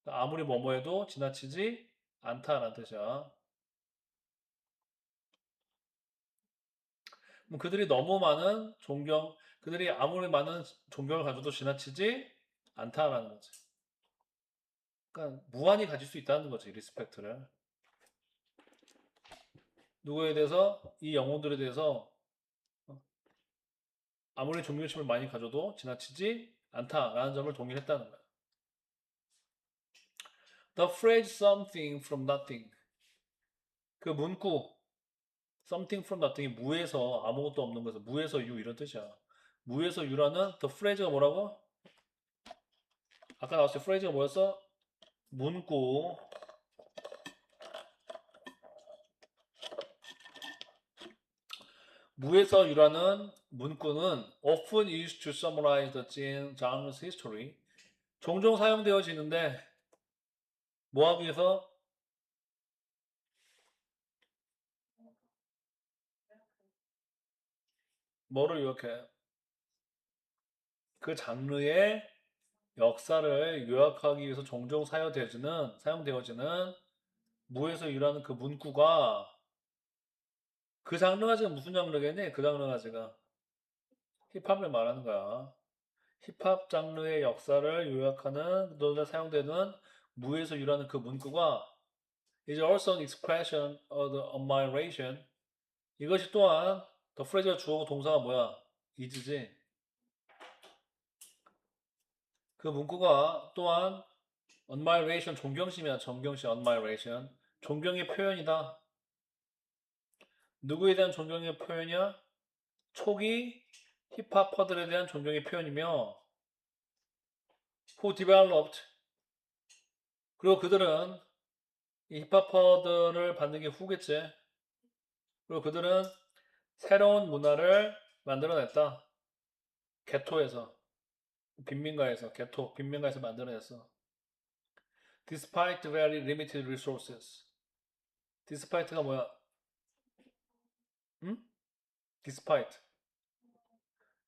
아무리 뭐뭐 해도 지나치지 않다라는 뜻이야. 그들이 너무 많은 그들이 아무리 많은 존경을 가져도 지나치지 않다라는 거지. 그러니까 무한히 가질 수 있다는 거지, 리스펙트를. 누구에 대해서? 이 영웅들에 대해서 아무리 존경심을 많이 가져도 지나치지 않다라는 점을 동의했다는 거야. The phrase something from nothing. 그 문구 something from nothing이 무에서 아무것도 없는 것에서 무에서 유 이런 뜻이야. 무에서 유라는 the phrase가 뭐라고? 아까 나왔을 때 phrase가 뭐였어? 문구. 무에서 유라는 문구는 often used to summarize the genre's history. 종종 사용되어지는데 뭐 하기 위해서? 뭐를 요약해? 그 장르의 역사를 요약하기 위해서 종종 사용되어지는 무에서 유라는 그 문구가 그 장르가 지금 무슨 장르겠니? 그 장르가 지금 힙합을 말하는 거야. 힙합 장르의 역사를 요약하는 너가 사용되는 무에서 유라는 그 문구가 is also an expression of the admiration. 이것이 또한 the phrase가 주어고 동사가 뭐야? is지. 그 문구가 또한 admiration 존경심이야. 존경심 admiration. 존경의 표현이다. 누구에 대한 존경의 표현이야? 초기 힙합퍼들에 대한 존경의 표현이며 who developed 그리고 그들은 이 힙합퍼들을 받는 게 후겠지. 그리고 그들은 새로운 문화를 만들어냈다. 개토에서 빈민가에서 만들어냈어. Despite very limited resources. Despite가 뭐야? 응? Despite.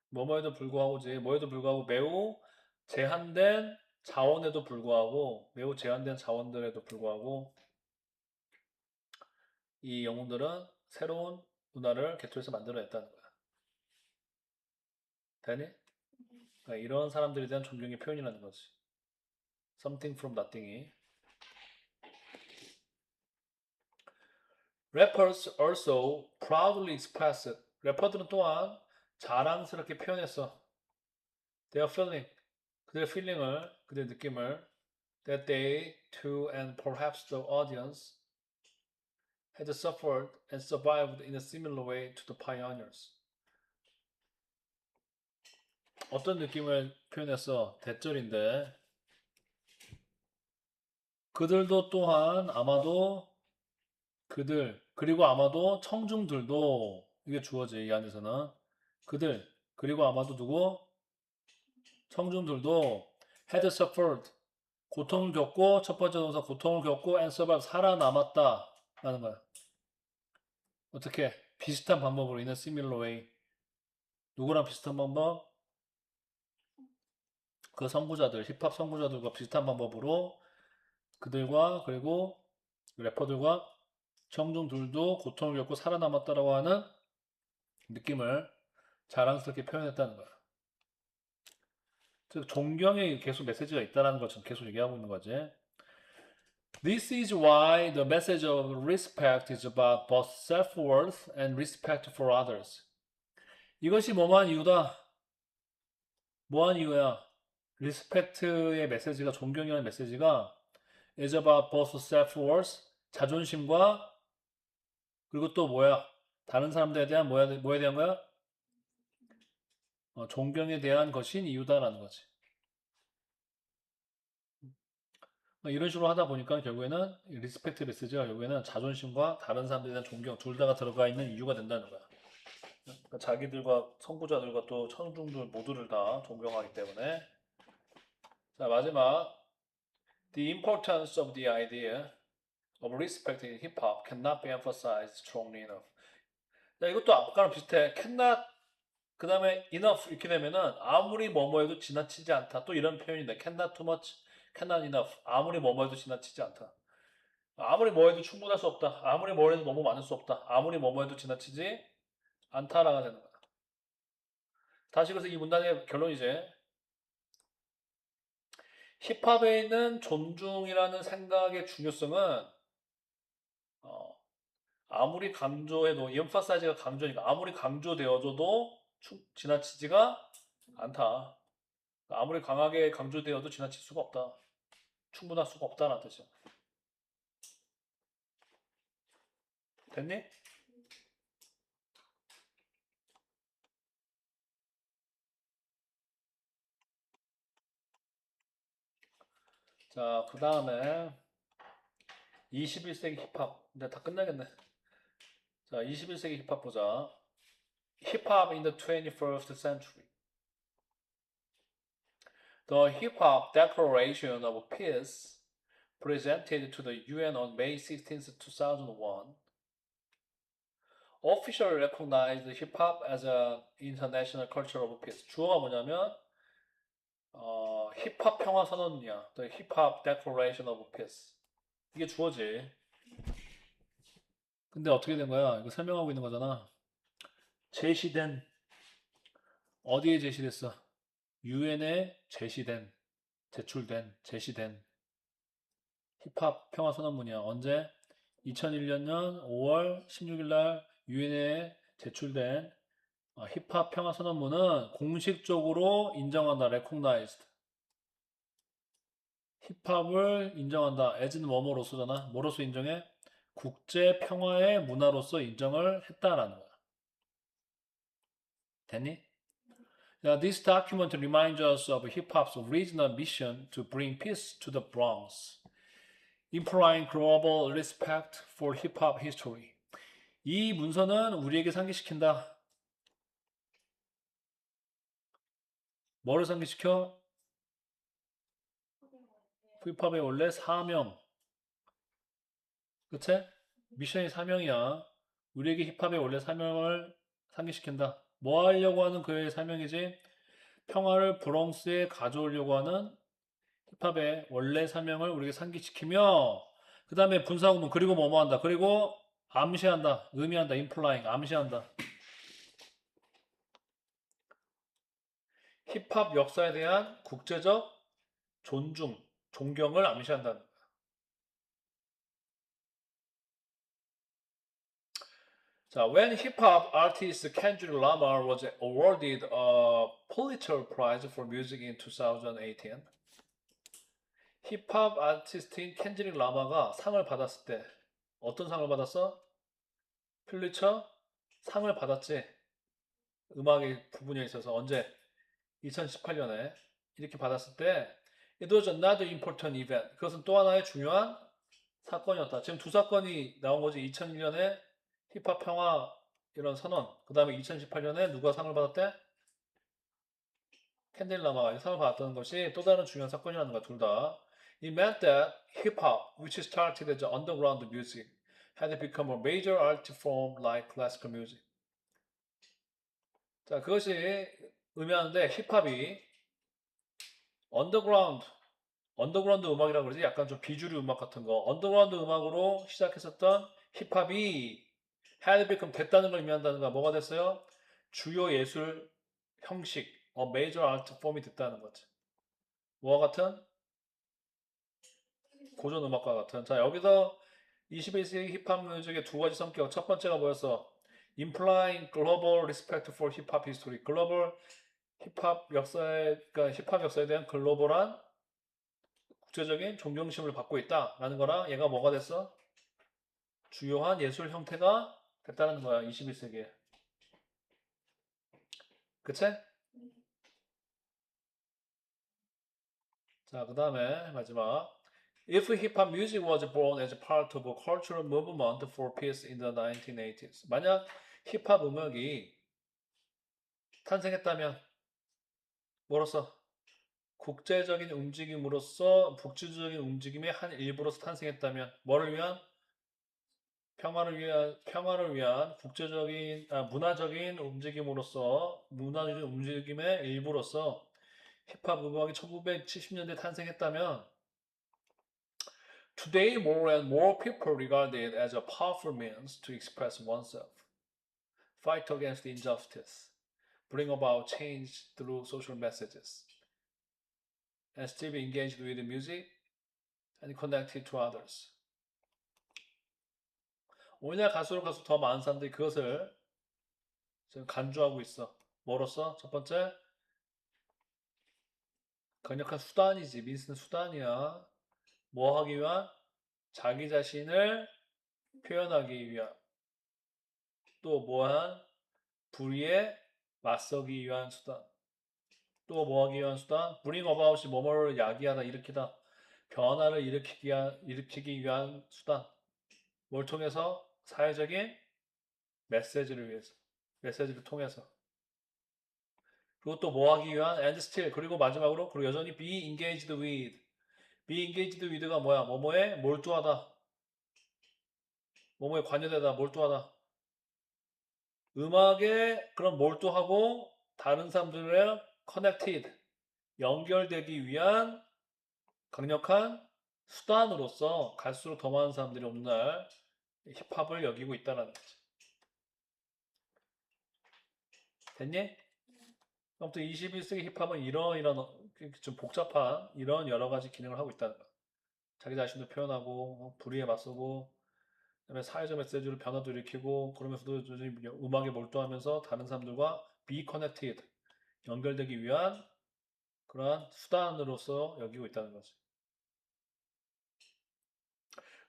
뭐뭐에도 불구하고지. 뭐에도 불구하고 매우 제한된 자원에도 불구하고 매우 제한된 자원들에도 불구하고 이 영웅들은 새로운 문화를 개토에서 만들어냈다는 거야. 되니? 그러니까 이런 사람들에 대한 존경의 표현이라는 거지. Something from nothing이. Rappers also proudly expressed. 래퍼들은 또한 자랑스럽게 표현했어. Their feeling. 그들의 feeling을, 그들의 느낌을 that they too and perhaps the audience had suffered and survived in a similar way to the pioneers. 어떤 느낌을 표현했어? 대절인데 그들도 또한 아마도 그들 그리고 아마도 청중들도 이게 주어지 이 안에서는 그들 그리고 아마도 누구 청중들도 had suffered 고통을 겪고 첫 번째 동사 고통을 겪고 and survived 살아남았다 라는 거야. 어떻게 비슷한 방법으로 in a similar way 누구랑 비슷한 방법? 그 선구자들 힙합 선구자들과 비슷한 방법으로 그들과 그리고 래퍼들과 청중들도 고통을 겪고 살아남았다라고 하는 느낌을 자랑스럽게 표현했다는 거야. 즉 존경에 계속 메시지가 있다는 걸 지금 계속 얘기하고 있는 거지. This is why the message of respect is about both self-worth and respect for others. 이것이 뭐만 이유다. 뭐한 이유야? 리스펙트의 메시지가 존경이라는 메시지가 is about both self-worth 자존심과 그리고 또 뭐야? 다른 사람들에 대한 뭐에 대한 거야? 존경에 대한 것인 이유다라는 거지. 이런 식으로 하다 보니까 결국에는 리스펙트 메시지가 결국에는 자존심과 다른 사람들에 대한 존경 둘 다가 들어가 있는 이유가 된다는 거야. 그러니까 자기들과 선구자들과 또 청중들 모두를 다 존경하기 때문에. 자, 마지막 The importance of the idea of respect in hip hop cannot be emphasized strongly enough. 자, 이것도 아까랑 비슷해. cannot 그 다음에 enough 이렇게 되면은 아무리 뭐뭐 해도 지나치지 않다. 또 이런 표현인데 cannot too much, cannot enough. 아무리 뭐뭐 해도 지나치지 않다. 아무리 뭐 해도 충분할 수 없다. 아무리 뭐 해도 너무 많을 수 없다. 아무리 뭐뭐 해도 지나치지 않다라가 되는 거야. 다시 그래서 이 문단의 결론이제 힙합에 있는 존중이라는 생각의 중요성은 어, 아무리 강조해도 emphasize가 강조니까 아무리 강조되어져도 지나치지가 않다. 아무리 강하게 강조되어도 지나칠 수가 없다. 충분할 수가 없다라는 뜻이야. 됐니? 자, 그 다음에 21세기 힙합. 근데 다 끝나겠네. 자, 21세기 힙합 보자. 힙합 in the 21st century. The Hip Hop Declaration of Peace presented to the UN on May 16, 2001 officially recognized hip hop as an international culture of peace. 주어가 뭐냐면 힙합 평화 선언이야. The Hip Hop Declaration of Peace. 이게 주어지. 근데 어떻게 된 거야? 이거 설명하고 있는 거잖아. 제시된 어디에 제시됐어? 유엔에 제시된 제시된 힙합 평화 선언문이야. 언제? 2001년 5월 16일 날 유엔에 제출된 힙합 평화 선언문은 공식적으로 인정한다. recognized. 힙합을 인정한다. as는 뭐뭐로서잖아. 뭐로서 인정해? 국제 평화의 문화로서 인정을 했다라는 거야. 됐니? Now, this document reminds us of hip hop's original mission to bring peace to the Bronx, implying global respect for hip hop history. 이 문서는 우리에게 상기시킨다. 뭐를 상기시켜? 힙합의 원래 사명. 그치? 미션이 사명이야. 우리에게 힙합의 원래 사명을 상기시킨다. 뭐 하려고 하는 그의 사명이지? 평화를 브롱스에 가져오려고 하는 힙합의 원래 사명을 우리에게 상기시키며 그 다음에 분사구문 그리고 뭐뭐 한다. 그리고 암시한다. 의미한다. implying 암시한다. 힙합 역사에 대한 국제적 존중, 존경을 암시한다는 거야. 자, when hip-hop artist Kendrick Lamar was awarded a Pulitzer Prize for Music in 2018, 힙합 아티스트인 켄드릭 라마가 상을 받았을 때 어떤 상을 받았어? 필리처 상을 받았지. 음악의 부분에 있어서 언제? 2018년에 이렇게 받았을 때 It was another important event. 그것은 또 하나의 중요한 사건이었다. 지금 두 사건이 나온 거지. 2001년에 힙합 평화 이런 선언. 그 다음에 2018년에 누가 상을 받았대? 캔딜 라마가 상을 받았다는 것이 또 다른 중요한 사건이라는 거야, 둘 다. It meant that hip hop, which started as underground music, had become a major art form like classical music. 자, 그것이 의미하는데 힙합이 언더그라운드 음악이라고 그러지? 약간 좀 비주류 음악 같은 거. 언더그라운드 음악으로 시작했었던 힙합이 had become 됐다는 걸 의미한다는 거야. 뭐가 됐어요? 주요 예술 형식, major art form이 됐다는 거지. 뭐와 같은? 고전 음악과 같은. 자, 여기서 21세기 힙합 뮤직의 두 가지 성격. 첫 번째가 뭐였어? Implying global respect for hip hop history. 글로벌 힙합 역사에, 그러니까 힙합 역사에 대한 글로벌한 국제적인 존경심을 받고 있다라는 거랑 얘가 뭐가 됐어? 주요한 예술 형태가 됐다는 거야, 21세기에. 그치? 자, 그 다음에 마지막. If hip hop music was born as part of a cultural movement for peace in the 1980s. 만약 힙합 음악이 탄생했다면 뭐로써? 국제적인 움직임으로서 국제적인 움직임의 한 일부로서 탄생했다면 뭐를 위한? 평화를 위한 국제적인 문화적인 움직임으로서 문화적인 움직임의 일부로서 힙합 음악이 1970년대 탄생했다면 Today more and more people regard it as a powerful means to express oneself, fight against injustice, bring about change through social messages, and still be engaged with the music and connected to others. 오늘날 갈수록 더 많은 사람들이 그것을 지금 간주하고 있어. 뭐로써? 첫 번째, 강력한 수단이지. 민스는 수단이야. 뭐 하기 위한? 자기 자신을 표현하기 위한. 또 뭐한? 불의에 맞서기 위한 수단. 또 뭐 하기 위한 수단? bring about이 뭐뭐를 야기하다, 일으키다. 변화를 일으키기 위한 수단. 뭘 통해서? 사회적인 메시지를 위해서. 메시지를 통해서. 그리고 또 뭐 하기 위한? and still. 그리고 마지막으로, 그리고 여전히 be engaged with. be engaged with가 뭐야? 뭐뭐에 몰두하다. 뭐뭐에 관여되다, 몰두하다. 음악에 그런 몰두하고 다른 사람들과 connected, 연결되기 위한 강력한 수단으로서 갈수록 더 많은 사람들이 오늘날 힙합을 여기고 있다는 거지. 됐니? 아무튼 21세기 힙합은 이런 좀 복잡한 이런 여러 가지 기능을 하고 있다는 거야. 자기 자신도 표현하고 불의에 맞서고 그다음에 사회적 메시지로 변화도 일으키고 그러면서도 음악에 몰두하면서 다른 사람들과 be connected, 연결되기 위한 그러한 수단으로서 여기고 있다는 거지.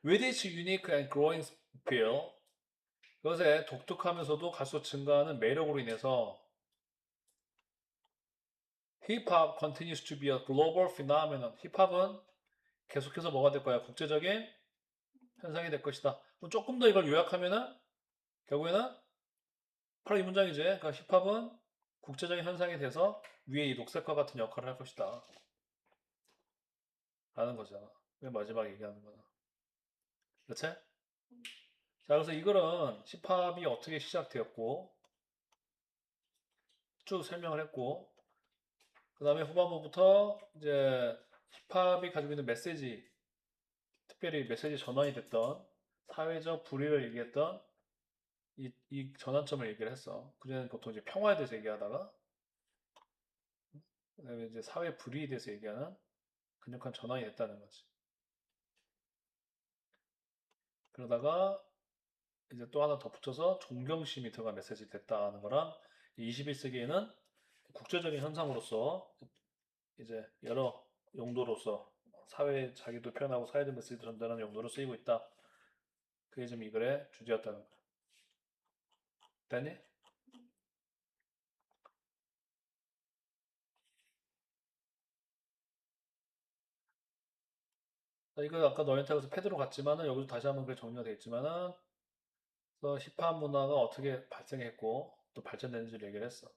With its unique and growing appeal, 그것의 독특하면서도 갈수록 증가하는 매력으로 인해서 힙합 continues to be a global phenomenon. 힙합은 계속해서 뭐가 될 거야? 국제적인 현상이 될 것이다. 조금 더 이걸 요약하면은 결국에는 바로 이 문장이지. 그러니까 힙합은 국제적인 현상이 돼서 위에 이 녹색과 같은 역할을 할 것이다. 라는 거잖아. 맨 마지막에 얘기하는 거는. 그렇지? 자, 그래서 이거는 힙합이 어떻게 시작되었고 쭉 설명을 했고 그 다음에 후반부부터 이제 힙합이 가지고 있는 메시지, 특별히 메시지 전환이 됐던 사회적 불의를 얘기했던 이 전환점을 얘기를 했어. 그전에는 보통 이제 평화에 대해서 얘기하다가 그다음에 이제 사회 불의에 대해서 얘기하는 강력한 전환이 됐다는 거지. 그러다가 이제 또 하나 덧붙여서 존경심이 들어간 메시지 됐다는 거랑 21세기에는 국제적인 현상으로서 이제 여러 용도로서 사회 자기도 표현하고 사회적 메시지 전달하는 용도로 쓰이고 있다. 그게 지금 이 글의 주제였다는 거야. 됐니? 이거 아까 너희한테 가서 패드로 갔지만은 여기도 다시 한번 그 정리가 되어 있지만은 그래서 힙합 문화가 어떻게 발생했고 또 발전되는지를 얘기를 했어.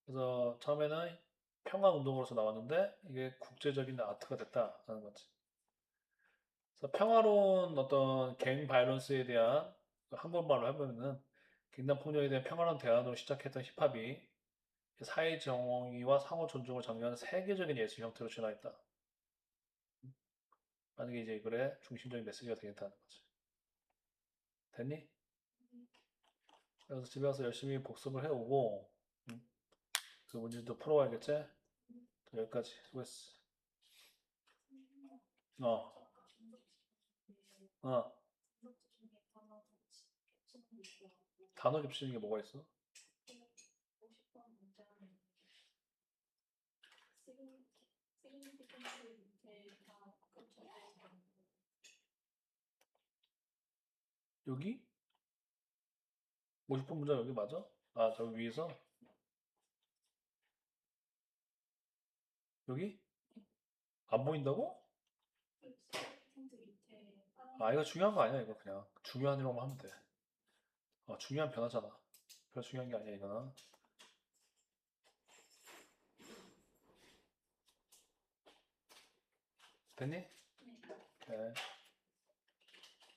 그래서 처음에는 평화 운동으로서 나왔는데 이게 국제적인 아트가 됐다라는 거지. 그래서 평화로운 어떤 갱 바이런스에 대한 한국말로 해보면은 갱단 폭력에 대한 평화로운 대안으로 시작했던 힙합이 사회 정의와 상호 존중을 장려하는 세계적인 예술 형태로 진화했다. 만약에 이제 그래 중심적인 메시지가 되겠다는 거지. 됐니? 그래서 집에 가서 열심히 복습을 해오고 그 문제도 풀어와야겠지? 여기까지 수고했어. 어, 어. 단어 겹치는 게 뭐가 있어? 여기? 50번 문장 여기 맞아? 아, 저기 위에서? 여기? 안 보인다고? 아, 이거 중요한 거 아니야, 이거 그냥. 중요한 일로만 하면 돼. 중요한 변화잖아. 별 중요한 게 아니야, 이거는. 됐니? 오케이.